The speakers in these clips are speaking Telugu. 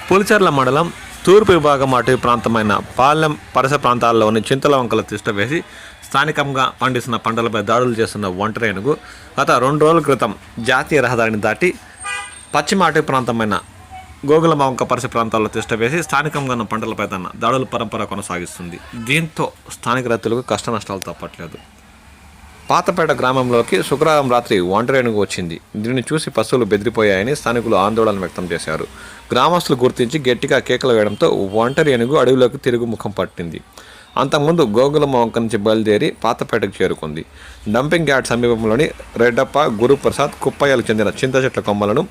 పులిచెర్ల మండలం తూర్పు విభాగం అటవీ ప్రాంతమైన పాలెం పరిసర ప్రాంతాల్లోని చింతల వంకల తిష్ట వేసి స్థానికంగా పండిస్తున్న పంటలపై దాడులు చేస్తున్న ఒంటరి ఏనుగు గత 2 రోజుల క్రితం జాతీయ రహదారిని దాటి పశ్చిమ అటవీ ప్రాంతమైన గోగులమ వంక పరిసర ప్రాంతాల్లో తిష్ట వేసి స్థానికంగా ఉన్న పంటలపై తన దాడుల పరంపర కొనసాగిస్తుంది. దీంతో స్థానిక రైతులకు కష్ట నష్టాలు తప్పట్లేదు. పాతపేట గ్రామంలోకి శుక్రవారం రాత్రి ఒంటరి ఏనుగు వచ్చింది. దీనిని చూసి పశువులు బెదిరిపోయాయని స్థానికులు ఆందోళన వ్యక్తం చేశారు. గ్రామస్తులు గుర్తించి గట్టిగా కేకలు వేయడంతో ఒంటరి ఏనుగు అడవిలోకి తిరుగు ముఖం పట్టింది. అంతకుముందు గోగులమ వంక నుంచి బయలుదేరి పాతపేటకు చేరుకుంది. డంపింగ్ యార్డ్ సమీపంలోని రెడ్డప్ప, గురుప్రసాద్, కుప్పయ్యలకు చెందిన చింత చెట్ల కొమ్మలను,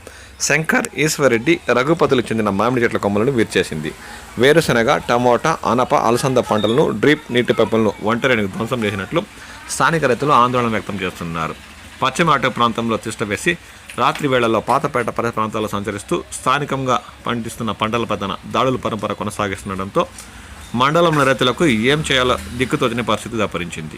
శంకర్, ఈశ్వరెడ్డి, రఘుపతులకు చెందిన మామిడి చెట్ల కొమ్మలను విరిచేసింది. వేరుశెనగ, టమోటా, అనప, అలసంద పంటలను, డ్రిప్ నీటి పైపులను ఒంటరి ఏనుగు ధ్వంసం చేసినట్లు స్థానిక రైతులు ఆందోళన వ్యక్తం చేస్తున్నారు. పశ్చిమ అటవీ ప్రాంతంలో తిష్ట వేసి రాత్రి వేళల్లో పాతపేట పరిసర ప్రాంతాల్లో సంచరిస్తూ స్థానికంగా పండిస్తున్న పంటలపై తన దాడుల పరంపర కొనసాగిస్తుండటంతో మండలంలో రైతులకు ఏం చేయాలో దిక్కుతోచని పరిస్థితి దాపరించింది.